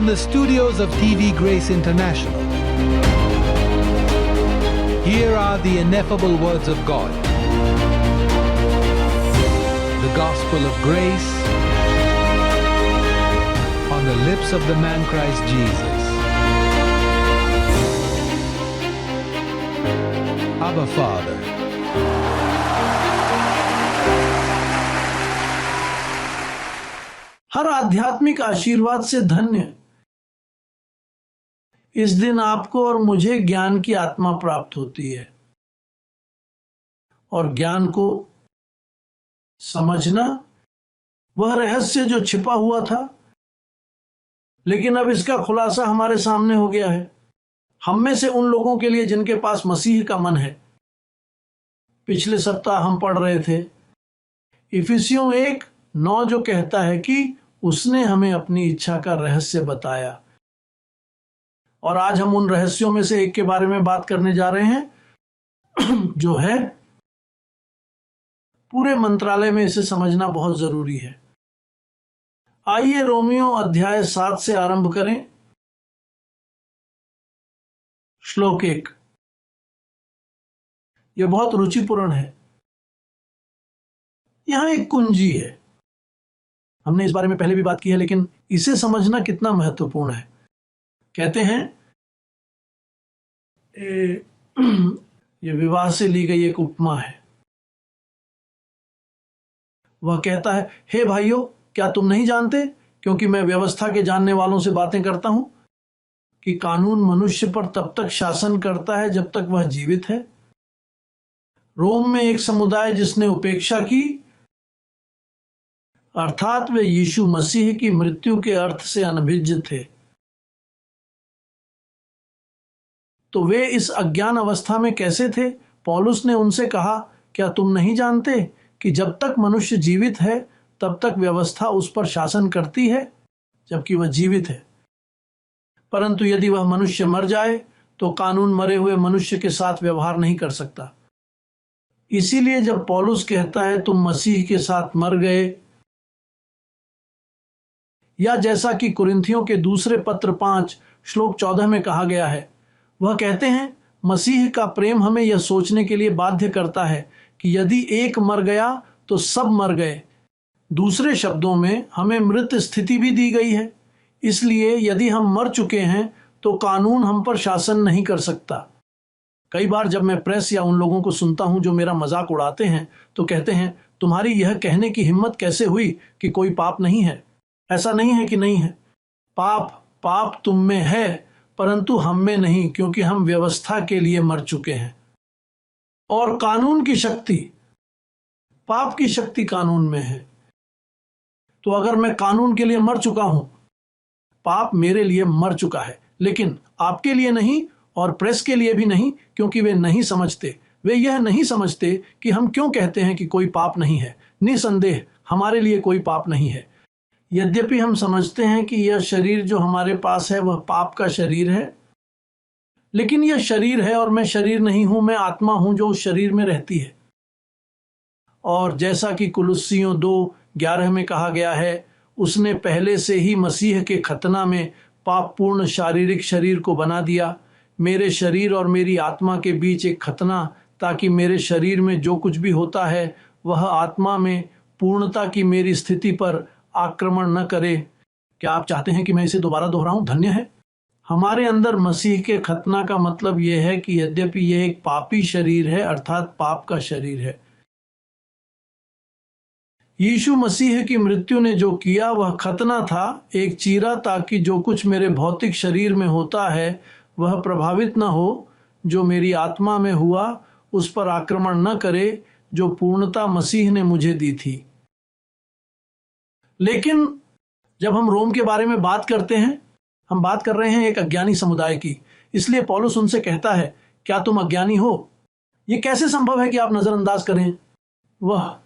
From the studios of TV Grace International, here are the ineffable words of God. The gospel of grace on the lips of the man Christ Jesus. Abba Father. हर आध्यात्मिक आशीर्वाद से धन्य इस दिन आपको और मुझे ज्ञान की आत्मा प्राप्त होती है, और ज्ञान को समझना वह रहस्य जो छिपा हुआ था, लेकिन अब इसका खुलासा हमारे सामने हो गया है। हम में से उन लोगों के लिए जिनके पास मसीह का मन है। पिछले सप्ताह हम पढ़ रहे थे इफिसियों 1:9 जो कहता है कि उसने हमें अपनी इच्छा का रहस्य बताया, और आज हम उन रहस्यों में से एक के बारे में बात करने जा रहे हैं जो है पूरे मंत्रालय में इसे समझना बहुत जरूरी है। आइए रोमियो अध्याय 7 से आरंभ करें। श्लोक 1। यह बहुत रुचिपूर्ण है। यहां एक कुंजी है। हमने इस बारे में पहले भी बात की है, लेकिन इसे समझना कितना महत्वपूर्ण है। कहते हैं यह विवाह से ली गई एक उपमा है। वह कहता है, हे भाइयों, क्या तुम नहीं जानते, क्योंकि मैं व्यवस्था के जानने वालों से बातें करता हूं, कि कानून मनुष्य पर तब तक शासन करता है जब तक वह जीवित है। रोम में एक समुदाय जिसने उपेक्षा की, अर्थात वे यीशु मसीह की मृत्यु के अर्थ से अनभिज्ञ थे, तो वे इस अज्ञान अवस्था में कैसे थे? पौलुस ने उनसे कहा, क्या तुम नहीं जानते कि जब तक मनुष्य जीवित है तब तक व्यवस्था उस पर शासन करती है, जबकि वह जीवित है। परंतु यदि वह मनुष्य मर जाए तो कानून मरे हुए मनुष्य के साथ व्यवहार नहीं कर सकता। इसीलिए जब पौलुस कहता है तुम मसीह के साथ मर गए, या जैसा कि कुरिन्थियों के दूसरे पत्र 5 श्लोक 14 में कहा गया है, वह कहते हैं मसीह का प्रेम हमें यह सोचने के लिए बाध्य करता है कि यदि एक मर गया तो सब मर गए। दूसरे शब्दों में हमें मृत स्थिति भी दी गई है। इसलिए यदि हम मर चुके हैं तो कानून हम पर शासन नहीं कर सकता। कई बार जब मैं प्रेस या उन लोगों को सुनता हूं जो मेरा मजाक उड़ाते हैं, तो कहते हैं तुम्हारी यह कहने की हिम्मत कैसे हुई कि कोई पाप नहीं है। ऐसा नहीं है कि नहीं है। पाप तुम में है, परंतु हम में नहीं, क्योंकि हम व्यवस्था के लिए मर चुके हैं। और कानून की शक्ति, पाप की शक्ति कानून में है। तो अगर मैं कानून के लिए मर चुका हूं, पाप मेरे लिए मर चुका है, लेकिन आपके लिए नहीं और प्रेस के लिए भी नहीं, क्योंकि वे नहीं समझते। वे यह नहीं समझते कि हम क्यों कहते हैं कि कोई पाप नहीं है। निसंदेह हमारे लिए कोई पाप नहीं है। यद्यपि हम समझते हैं कि यह शरीर जो हमारे पास है वह पाप का शरीर है, लेकिन यह शरीर है और मैं शरीर नहीं हूं, मैं आत्मा हूं जो उस शरीर में रहती है। और जैसा कि कुलुस्सियों 2:11 में कहा गया है, उसने पहले से ही मसीह के खतना में पापपूर्ण शारीरिक शरीर को बना दिया। मेरे शरीर और मेरी आत्मा के बीच एक खतना, ताकि मेरे शरीर में जो कुछ भी होता है वह आत्मा में पूर्णता की मेरी स्थिति पर आक्रमण न करे। क्या आप चाहते हैं कि मैं इसे दोबारा दोहराऊं? धन्य है। हमारे अंदर मसीह के खतना का मतलब यह है कि यद्यपि यह एक पापी शरीर है, अर्थात पाप का शरीर है, यीशु मसीह की मृत्यु ने जो किया वह खतना था, एक चीरा, ताकि जो कुछ मेरे भौतिक शरीर में होता है वह प्रभावित न हो, जो मेरी आत्मा में हुआ उस पर आक्रमण न करे, जो पूर्णता मसीह ने मुझे दी थी। लेकिन जब हम रोम के बारे में बात करते हैं, हम बात कर रहे हैं एक अज्ञानी समुदाय की। इसलिए पौलुस उनसे कहता है, क्या तुम अज्ञानी हो? यह कैसे संभव है कि आप नजरअंदाज करें? वह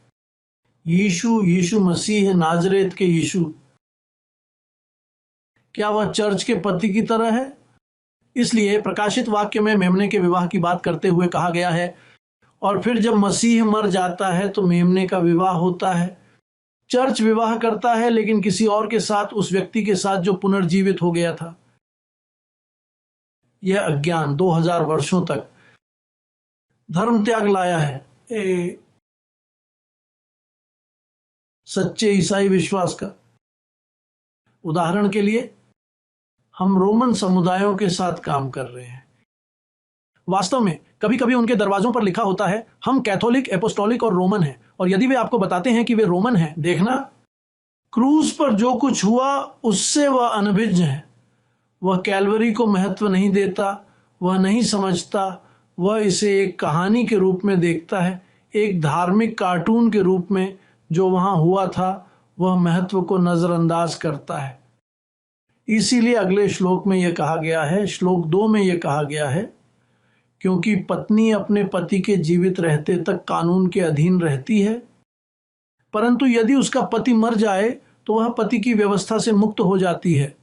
यीशु मसीह नाजरेत के यीशु, क्या वह चर्च के पति की तरह है? इसलिए प्रकाशित वाक्य में मेमने के विवाह की बात करते हुए कहा गया है, और फिर जब मसीह मर जाता है तो मेमने का विवाह होता है। चर्च विवाह करता है लेकिन किसी और के साथ, उस व्यक्ति के साथ जो पुनर्जीवित हो गया था। यह अज्ञान 2000 वर्षों तक धर्म त्याग लाया है सच्चे ईसाई विश्वास का। उदाहरण के लिए हम रोमन समुदायों के साथ काम कर रहे हैं। वास्तव में कभी कभी उनके दरवाजों पर लिखा होता है हम कैथोलिक, एपोस्टोलिक और रोमन हैं, और यदि वे आपको बताते हैं कि वे रोमन हैं, देखना क्रूस पर जो कुछ हुआ उससे वह अनभिज्ञ है। वह कैलवरी को महत्व नहीं देता, वह नहीं समझता, वह इसे एक कहानी के रूप में देखता है, एक धार्मिक कार्टून के रूप में। जो वहां हुआ था वह महत्व को नजरअंदाज करता है। इसीलिए अगले श्लोक में यह कहा गया है, श्लोक 2 में यह कहा गया है, क्योंकि पत्नी अपने पति के जीवित रहते तक कानून के अधीन रहती है, परंतु यदि उसका पति मर जाए तो वह पति की व्यवस्था से मुक्त हो जाती है।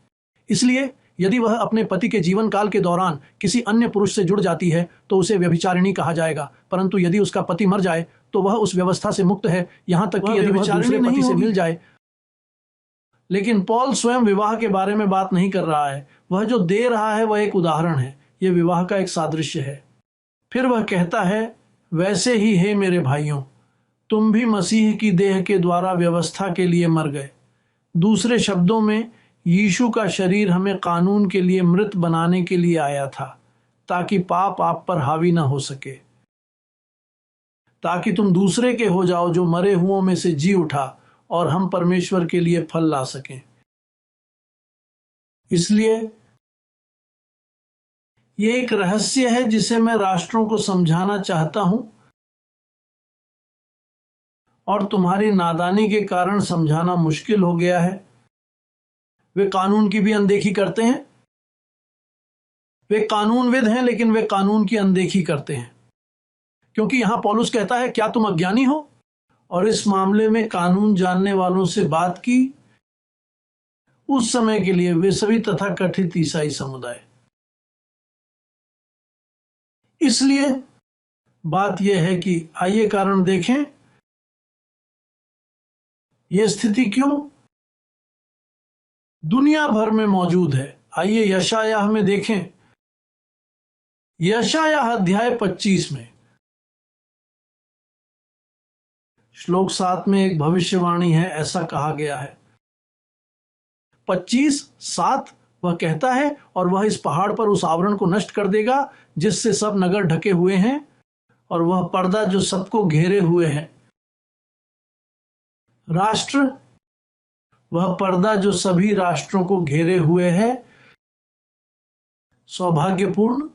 इसलिए यदि वह अपने पति के जीवन काल के दौरान किसी अन्य पुरुष से जुड़ जाती है तो उसे व्यभिचारिणी कहा जाएगा, परंतु यदि उसका पति मर जाए तो वह उस व्यवस्था से मुक्त है, यहां तक कि यदि वह दूसरे पति से मिल जाए। लेकिन पॉल स्वयं विवाह के बारे में बात नहीं कर रहा है। वह जो दे रहा है वह एक उदाहरण है, यह विवाह का एक सादृश्य है। फिर वह कहता है, वैसे ही हे मेरे भाइयों, तुम भी मसीह की देह के द्वारा व्यवस्था के लिए मर गए। दूसरे शब्दों में, यीशु का शरीर हमें कानून के लिए मृत बनाने के लिए आया था, ताकि पाप आप पर हावी ना हो सके, ताकि तुम दूसरे के हो जाओ जो मरे हुओं में से जी उठा, और हम परमेश्वर के लिए फल ला सकें। इसलिए ये एक रहस्य है जिसे मैं राष्ट्रों को समझाना चाहता हूं, और तुम्हारी नादानी के कारण समझाना मुश्किल हो गया है। वे कानून की भी अनदेखी करते हैं। वे कानूनविद हैं लेकिन वे कानून की अनदेखी करते हैं, क्योंकि यहां पौलुस कहता है, क्या तुम अज्ञानी हो? और इस मामले में कानून जानने वालों से बात की। उस समय के लिए वे सभी तथाकथित ईसाई समुदाय। इसलिए बात यह है कि आइए कारण देखें, यह स्थिति क्यों दुनिया भर में मौजूद है। आइए यशायाह में देखें, यशायाह अध्याय 25 में श्लोक 7 में एक भविष्यवाणी है। ऐसा कहा गया है 25:7 वह कहता है, और वह इस पहाड़ पर उस आवरण को नष्ट कर देगा जिससे सब नगर ढके हुए हैं, और वह पर्दा जो सबको घेरे हुए है। राष्ट्र, वह पर्दा जो सभी राष्ट्रों को घेरे हुए है। सौभाग्यपूर्ण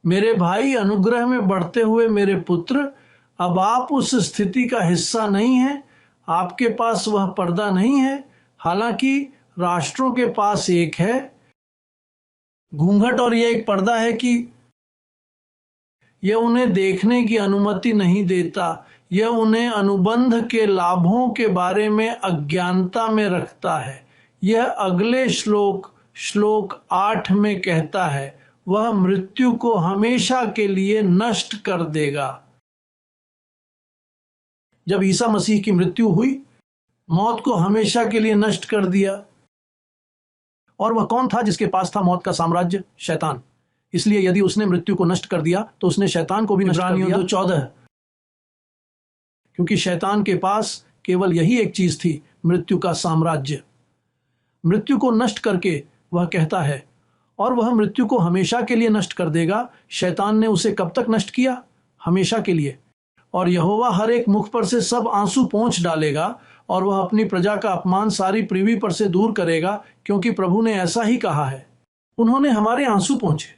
मेरे भाई, अनुग्रह में बढ़ते हुए मेरे पुत्र, अब आप उस स्थिति का हिस्सा नहीं हैं। आपके पास वह पर्दा नहीं है, हालांकि राष्ट्रों के पास एक है घूंघट, और यह एक पर्दा है कि यह उन्हें देखने की अनुमति नहीं देता। यह उन्हें अनुबंध के लाभों के बारे में अज्ञानता में रखता है। यह अगले श्लोक 8 में कहता है, वह मृत्यु को हमेशा के लिए नष्ट कर देगा। जब ईसा मसीह की मृत्यु हुई, मौत को हमेशा के लिए नष्ट कर दिया। और वह कौन था जिसके पास था मौत का साम्राज्य? शैतान। इसलिए यदि उसने मृत्यु को नष्ट कर दिया तो उसने शैतान को भी नष्ट कर दिया। 14, क्योंकि शैतान के पास केवल यही एक चीज थी, मृत्यु का साम्राज्य। मृत्यु को नष्ट करके वह कहता है, और वह मृत्यु को हमेशा के लिए नष्ट कर देगा। शैतान ने उसे कब तक नष्ट किया? हमेशा के लिए। और यहोवा हर एक मुख पर से सब आंसू पोंछ डालेगा, और वह अपनी प्रजा का अपमान सारी पृथ्वी पर से दूर करेगा, क्योंकि प्रभु ने ऐसा ही कहा है। उन्होंने हमारे आंसू पोंछे।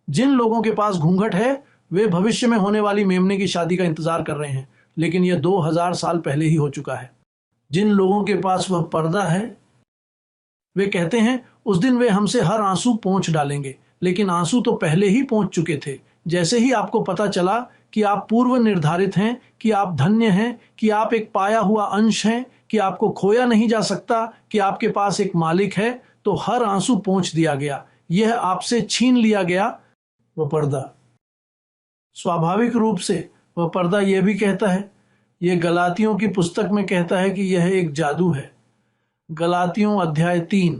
जिन लोगों के पास घूंघट है वे भविष्य में होने वाली मेमने की शादी का इंतजार कर रहे हैं, लेकिन यह 2000 साल पहले ही हो चुका है। जिन लोगों के पास वह पर्दा है वे कहते हैं, उस दिन वे हमसे हर आंसू पोंछ डालेंगे, लेकिन आंसू तो पहले ही पोंछ चुके थे। जैसे ही आपको पता चला कि आप पूर्व निर्धारित हैं, कि आप धन्य हैं, कि आप एक पाया हुआ अंश हैं, कि आपको खोया नहीं जा सकता, कि आपके पास एक मालिक है, तो हर आंसू पोंछ दिया गया। यह आपसे छीन लिया गया वह पर्दा। स्वाभाविक रूप से वह पर्दा यह भी कहता है, ये गलातियों की पुस्तक में कहता है कि यह एक जादू है। गलातियों अध्याय 3।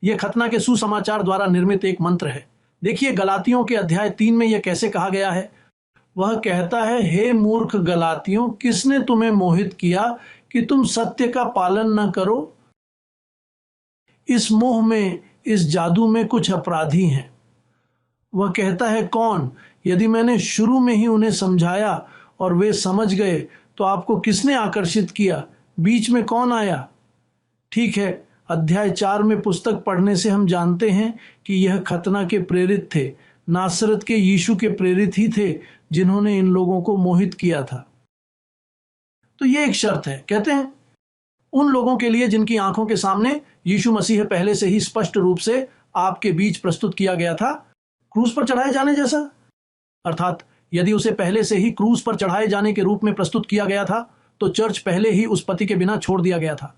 यह खतना के सुसमाचार द्वारा निर्मित एक मंत्र है। देखिए गलातियों के अध्याय 3 में यह कैसे कहा गया है। वह कहता है, हे मूर्ख गलातियों, किसने तुम्हें मोहित किया कि तुम सत्य का पालन न करो? इस मोह में, इस जादू में कुछ अपराधी हैं। वह कहता है, कौन? यदि मैंने शुरू में ही उन्हें समझाया और वे समझ गए तो आपको किसने आकर्षित किया? बीच में कौन आया? ठीक है, अध्याय 4 में पुस्तक पढ़ने से हम जानते हैं कि यह खतना के प्रेरित थे, नासरत के यीशु के प्रेरित ही थे जिन्होंने इन लोगों को मोहित किया था। तो यह एक शर्त है, कहते हैं उन लोगों के लिए जिनकी आंखों के सामने यीशु मसीह पहले से ही स्पष्ट रूप से आपके बीच प्रस्तुत किया गया था, क्रूस पर चढ़ाए जाने जैसा। अर्थात यदि उसे पहले से ही क्रूस पर चढ़ाए जाने के रूप में प्रस्तुत किया गया था तो चर्च पहले ही उस पति के बिना छोड़ दिया गया था।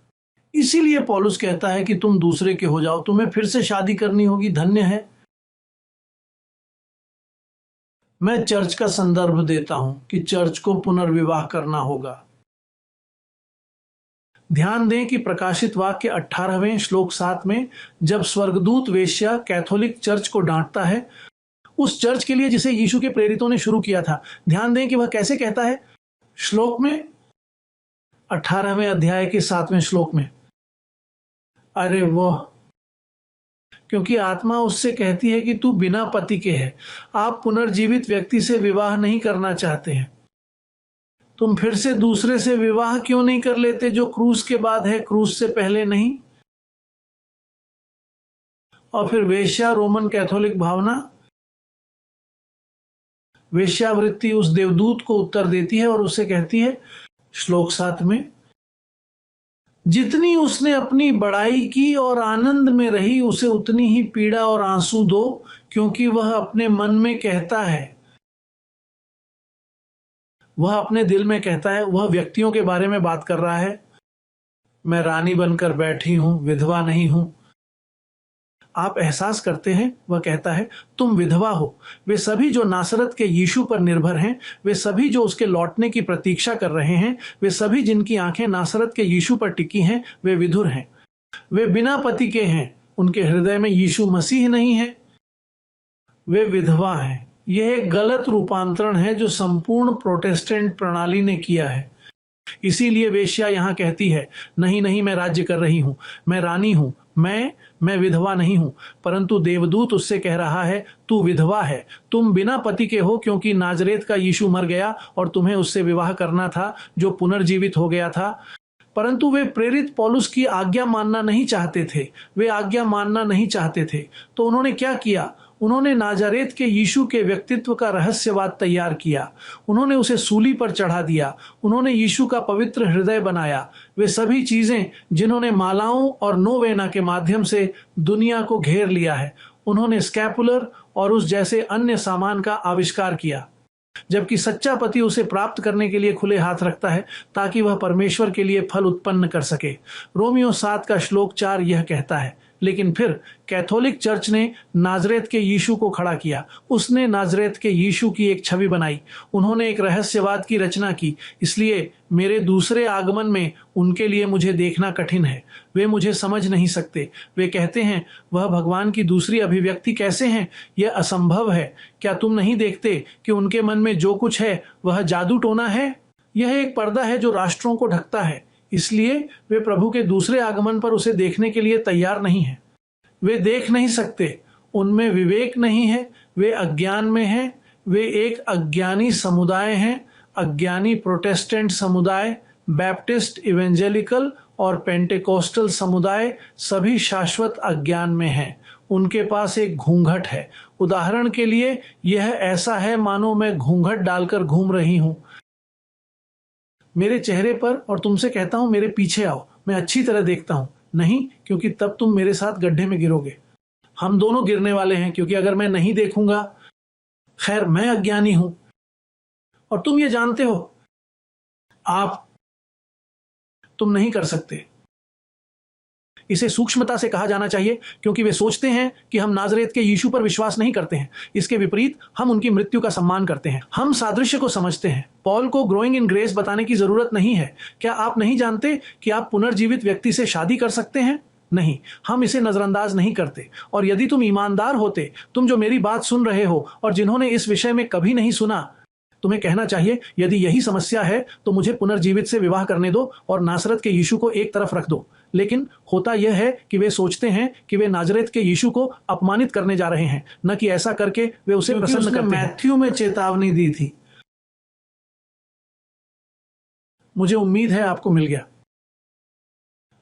इसीलिए पौलुस कहता है कि तुम दूसरे के हो जाओ, तुम्हें फिर से शादी करनी होगी, धन्य है। मैं चर्च का संदर्भ देता हूं कि चर्च को पुनर्विवाह करना होगा। ध्यान दें कि प्रकाशित वाक्य 18वें श्लोक 7 में जब स्वर्गदूत वेश्या कैथोलिक चर्च को डांटता है, उस चर्च के लिए जिसे यीशु के प्रेरितों ने शुरू किया था, ध्यान दें कि वह कैसे कहता है। श्लोक में 18वें अध्याय के 7वें श्लोक में, अरे वो, क्योंकि आत्मा उससे कहती है कि तू बिना पति के है, आप पुनर्जीवित व्यक्ति से विवाह नहीं करना चाहते हैं, तुम फिर से दूसरे से विवाह क्यों नहीं कर लेते जो क्रूस के बाद है, क्रूस से पहले नहीं। और फिर वेश्या, रोमन कैथोलिक भावना, वेश्यावृत्ति उस देवदूत को उत्तर देती है और उससे कहती है श्लोक 7 में, जितनी उसने अपनी बड़ाई की और आनंद में रही, उसे उतनी ही पीड़ा और आंसू दो, क्योंकि वह अपने मन में कहता है, वह अपने दिल में कहता है। वह व्यक्तियों के बारे में बात कर रहा है। मैं रानी बनकर बैठी हूं, विधवा नहीं हूं। आप एहसास करते हैं, वह कहता है तुम विधवा हो। वे सभी जो नासरत के यीशु पर निर्भर हैं, वे सभी जो उसके लौटने की प्रतीक्षा कर रहे हैं, वे सभी जिनकी आंखें नासरत के यीशु पर टिकी हैं, वे विधुर हैं, वे बिना पति के हैं, उनके हृदय में यीशु मसीह नहीं है, वे विधवा हैं। यह एक गलत रूपांतरण है जो संपूर्ण प्रोटेस्टेंट प्रणाली ने किया है। इसीलिए वेश्या यहां कहती है, नहीं नहीं, मैं राज्य कर रही हूं, मैं रानी हूं, मैं विधवा नहीं हूं। परंतु देवदूत उससे कह रहा है, तू विधवा है, तुम बिना पति के हो, क्योंकि नाजरेत का यीशु मर गया और तुम्हें उससे विवाह करना था जो पुनर्जीवित हो गया था। परंतु वे प्रेरित पौलुस की आज्ञा मानना नहीं चाहते थे, वे आज्ञा मानना नहीं चाहते थे। तो उन्होंने क्या किया? उन्होंने नाजारेत के यीशु के व्यक्तित्व का रहस्यवाद तैयार किया, उन्होंने उसे सूली पर चढ़ा दिया, उन्होंने यीशु का पवित्र हृदय बनाया। वे सभी चीजें जिन्होंने मालाओं और नोवेना के माध्यम से दुनिया को घेर लिया है, उन्होंने स्कैपुलर और उस जैसे अन्य सामान का आविष्कार किया, जबकि सच्चा पति उसे प्राप्त करने के लिए खुले हाथ रखता है ताकि वह परमेश्वर के लिए फल उत्पन्न कर सके। रोमियो 7 का श्लोक 4 यह कहता है। लेकिन फिर कैथोलिक चर्च ने नाजरेत के यीशु को खड़ा किया, उसने नाजरेत के यीशु की एक छवि बनाई, उन्होंने एक रहस्यवाद की रचना की। इसलिए मेरे दूसरे आगमन में उनके लिए मुझे देखना कठिन है, वे मुझे समझ नहीं सकते। वे कहते हैं, वह भगवान की दूसरी अभिव्यक्ति कैसे हैं? यह असंभव है। क्या तुम नहीं देखते कि उनके मन में जो कुछ है वह जादू टोना है? यह एक पर्दा है जो राष्ट्रों को ढकता है। इसलिए वे प्रभु के दूसरे आगमन पर उसे देखने के लिए तैयार नहीं हैं। वे देख नहीं सकते, उनमें विवेक नहीं है, वे अज्ञान में हैं, वे एक अज्ञानी समुदाय हैं। अज्ञानी प्रोटेस्टेंट समुदाय, बैप्टिस्ट, इवेंजेलिकल और पेंटेकोस्टल समुदाय सभी शाश्वत अज्ञान में हैं। उनके पास एक घूंघट है। उदाहरण के लिए यह ऐसा है मानो मैं घूंघट डालकर घूम रही हूं मेरे चेहरे पर और तुमसे कहता हूं मेरे पीछे आओ, मैं अच्छी तरह देखता हूं। नहीं, क्योंकि तब तुम मेरे साथ गड्ढे में गिरोगे। हम दोनों गिरने वाले हैं, क्योंकि अगर मैं नहीं देखूंगा, खैर मैं अज्ञानी हूं और तुम ये जानते हो, तुम नहीं कर सकते। इसे सूक्ष्मता से कहा जाना चाहिए क्योंकि वे सोचते हैं कि हम नाजरेत के यीशु पर विश्वास नहीं करते हैं। इसके विपरीत हम उनकी मृत्यु का सम्मान करते हैं। हम सादृश्य को समझते हैं। पॉल को ग्रोइंग इन ग्रेस बताने की जरूरत नहीं है। क्या आप नहीं जानते कि आप पुनर्जीवित व्यक्ति से शादी कर सकते हैं? नहीं, हम इसे नजरअंदाज नहीं करते। और यदि तुम ईमानदार होते, तुम जो मेरी बात सुन रहे हो और जिन्होंने इस विषय में कभी नहीं सुना, तुम्हें कहना चाहिए, यदि यही समस्या है तो मुझे पुनर्जीवित से विवाह करने दो और नासरत के यीशु को एक तरफ रख दो। लेकिन होता यह है कि वे सोचते हैं कि वे नाजरेत के यीशु को अपमानित करने जा रहे हैं, न कि ऐसा करके वे उसे प्रसन्न करते हैं। मैथ्यू में चेतावनी दी थी। मुझे उम्मीद है आपको मिल गया।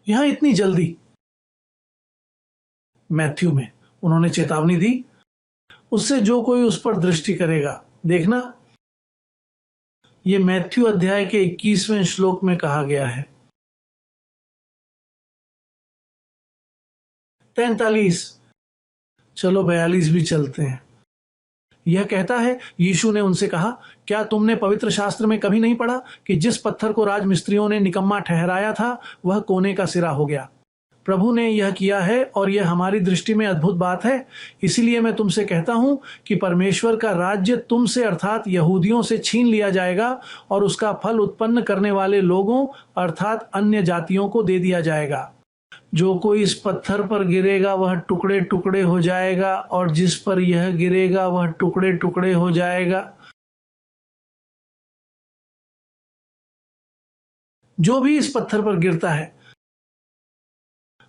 यहां इतनी जल्दी मैथ्यू में उन्होंने चेतावनी दी, उससे जो कोई उस पर दृष्टि करेगा। देखना, ये मैथ्यू अध्याय के 21वें श्लोक में कहा गया है। 43, चलो 42 भी चलते हैं। यह कहता है, यीशु ने उनसे कहा, क्या तुमने पवित्र शास्त्र में कभी नहीं पढ़ा कि जिस पत्थर को राजमिस्त्रियों ने निकम्मा ठहराया था वह कोने का सिरा हो गया। प्रभु ने यह किया है और यह हमारी दृष्टि में अद्भुत बात है। इसीलिए मैं तुमसे कहता हूं कि परमेश्वर का राज्य तुमसे अर्थात यहूदियों से छीन लिया जाएगा और उसका फल उत्पन्न करने वाले लोगों अर्थात अन्य जातियों को दे दिया जाएगा। जो कोई इस पत्थर पर गिरेगा वह टुकड़े टुकड़े हो जाएगा और जिस पर यह गिरेगा वह टुकड़े टुकड़े हो जाएगा। जो भी इस पत्थर पर गिरता है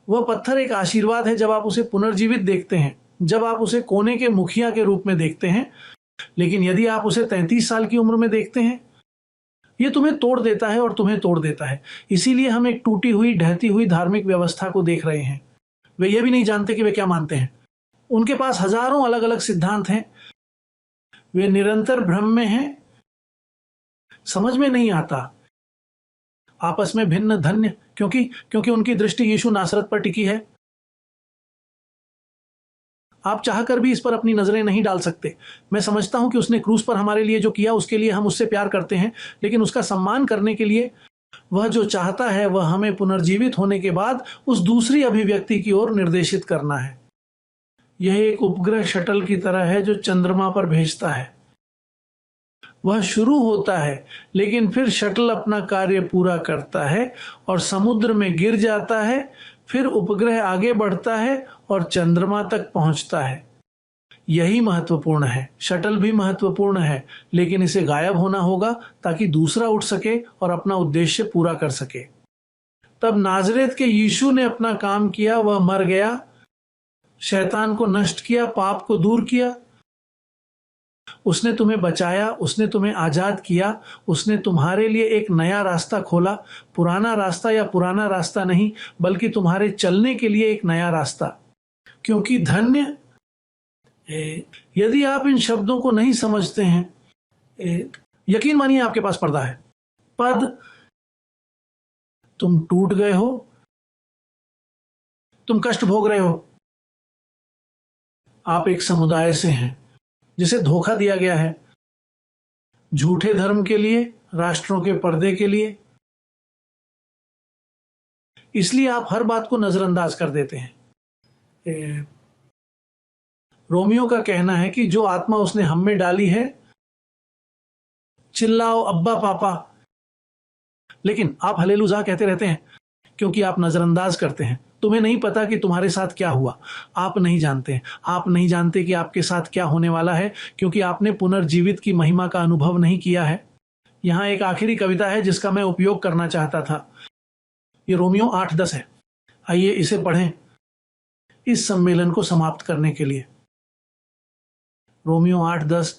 वह पत्थर एक आशीर्वाद है जब आप उसे पुनर्जीवित देखते हैं, जब आप उसे कोने के मुखिया के रूप में देखते हैं। लेकिन यदि आप उसे 33 साल की उम्र में देखते हैं, यह तुम्हें तोड़ देता है और तुम्हें तोड़ देता है। इसीलिए हम एक टूटी हुई ढहती हुई धार्मिक व्यवस्था को देख रहे हैं। वे यह भी नहीं जानते कि वे क्या मानते हैं। उनके पास हजारों अलग अलग सिद्धांत हैं। वे निरंतर भ्रम में हैं। समझ में नहीं आता। आपस में भिन्न धन्य, क्योंकि उनकी दृष्टि यीशु नासरत पर टिकी है। आप चाहकर भी इस पर अपनी नजरें नहीं डाल सकते। मैं समझता हूं कि उसने क्रूस पर हमारे लिए जो किया उसके लिए हम उससे प्यार करते हैं, लेकिन उसका सम्मान करने के लिए वह जो चाहता है वह हमें पुनर्जीवित होने के बाद उस दूसरी अभिव्यक्ति की ओर निर्देशित करना है। यह एक उपग्रह शटल की तरह है जो चंद्रमा पर भेजता है। वह शुरू होता है लेकिन फिर शटल अपना कार्य पूरा करता है और समुद्र में गिर जाता है। फिर उपग्रह आगे बढ़ता है और चंद्रमा तक पहुंचता है। यही महत्वपूर्ण है। शटल भी महत्वपूर्ण है, लेकिन इसे गायब होना होगा ताकि दूसरा उठ सके और अपना उद्देश्य पूरा कर सके। तब नाजरेत के यीशु ने अपना काम किया। वह मर गया, शैतान को नष्ट किया, पाप को दूर किया। उसने तुम्हें बचाया, उसने तुम्हें आजाद किया, उसने तुम्हारे लिए एक नया रास्ता खोला। पुराना रास्ता या पुराना रास्ता नहीं, बल्कि तुम्हारे चलने के लिए एक नया रास्ता। क्योंकि धन्य, यदि आप इन शब्दों को नहीं समझते हैं, यकीन मानिए आपके पास पर्दा है। पद, तुम टूट गए हो, तुम कष्ट भोग रहे हो। आप एक समुदाय से हैं जिसे धोखा दिया गया है, झूठे धर्म के लिए, राष्ट्रों के पर्दे के लिए। इसलिए आप हर बात को नजरअंदाज कर देते हैं। रोमियो का कहना है कि जो आत्मा उसने हम में डाली है, चिल्लाओ अब्बा पापा। लेकिन आप हल्लेलुया कहते रहते हैं क्योंकि आप नजरअंदाज करते हैं। तुम्हें नहीं पता कि तुम्हारे साथ क्या हुआ। आप नहीं जानते। आप नहीं जानते कि आपके साथ क्या होने वाला है, क्योंकि आपने पुनर्जीवित की महिमा का अनुभव नहीं किया है। यहां एक आखिरी कविता है जिसका मैं उपयोग करना चाहता था। ये रोमियो 8:10 है। आइए इसे पढ़ें इस सम्मेलन को समाप्त करने के लिए। रोमियो 8:10।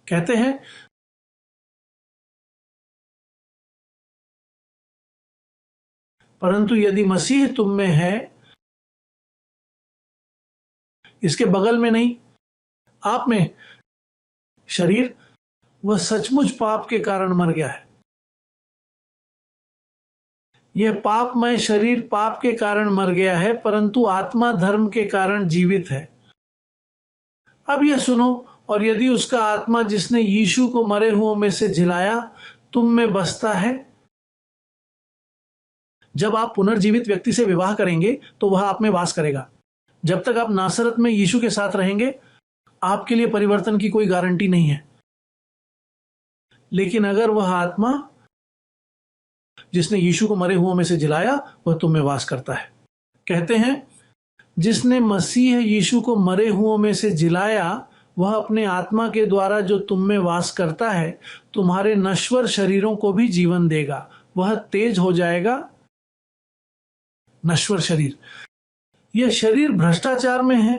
कहते हैं, परंतु यदि मसीह तुम में है, इसके बगल में नहीं, आप में शरीर वह सचमुच पाप के कारण मर गया है। यह पापमय शरीर पाप के कारण मर गया है, परंतु आत्मा धर्म के कारण जीवित है। अब यह सुनो, और यदि उसका आत्मा जिसने यीशु को मरे हुओं में से जिलाया तुम में बसता है। जब आप पुनर्जीवित व्यक्ति से विवाह करेंगे तो वह आप में वास करेगा। जब तक आप नासरत में यीशु के साथ रहेंगे, आपके लिए परिवर्तन की कोई गारंटी नहीं है। लेकिन अगर वह आत्मा जिसने यीशु को मरे हुओं में से जिलाया, वह तुम में वास करता है। कहते हैं, जिसने मसीह यीशु को मरे हुओं में से जिलाया, वह अपने आत्मा के द्वारा जो तुम में वास करता है, तुम्हारे नश्वर शरीरों को भी जीवन देगा। वह तेज हो जाएगा। नश्वर शरीर, यह शरीर भ्रष्टाचार में है।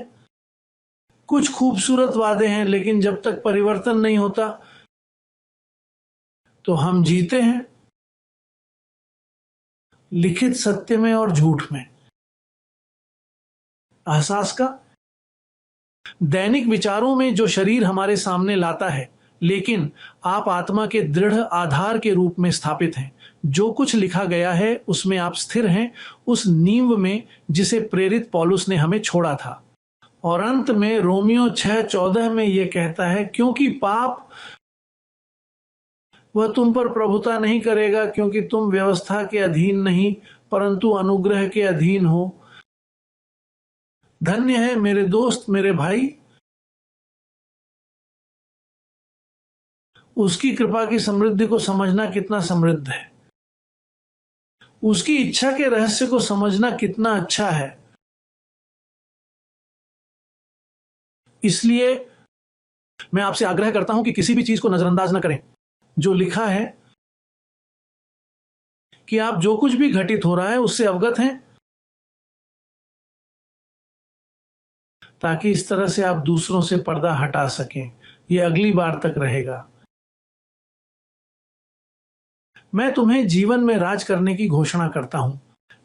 कुछ खूबसूरत वादे हैं, लेकिन जब तक परिवर्तन नहीं होता तो हम जीते हैं लिखित सत्य में और झूठ में। एहसास का दैनिक विचारों में जो शरीर हमारे सामने लाता है, लेकिन आप आत्मा के दृढ़ आधार के रूप में स्थापित हैं। जो कुछ लिखा गया है उसमें आप स्थिर हैं, उस नींव में जिसे प्रेरित पौलुस ने हमें छोड़ा था। और अंत में रोमियो 6:14 में यह कहता है, क्योंकि पाप वह तुम पर प्रभुता नहीं करेगा, क्योंकि तुम व्यवस्था के अधीन नहीं परंतु अनुग्रह के अधीन हो। धन्य है मेरे दोस्त, मेरे भाई, उसकी कृपा की समृद्धि को समझना कितना समृद्ध है। उसकी इच्छा के रहस्य को समझना कितना अच्छा है। इसलिए मैं आपसे आग्रह करता हूं कि किसी भी चीज को नजरअंदाज न करें जो लिखा है, कि आप जो कुछ भी घटित हो रहा है उससे अवगत हैं, ताकि इस तरह से आप दूसरों से पर्दा हटा सकें। यह अगली बार तक रहेगा। मैं तुम्हें जीवन में राज करने की घोषणा करता हूं।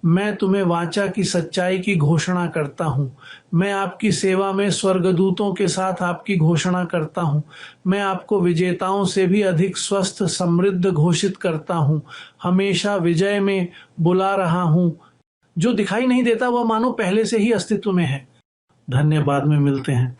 मैं तुम्हें वाचा की सच्चाई की घोषणा करता हूं। मैं आपकी सेवा में स्वर्गदूतों के साथ आपकी घोषणा करता हूं। मैं आपको विजेताओं से भी अधिक स्वस्थ समृद्ध घोषित करता हूं। हमेशा विजय में बुला रहा हूं। जो दिखाई नहीं देता वह मानो पहले से ही अस्तित्व में है। धन्यवाद, में मिलते हैं।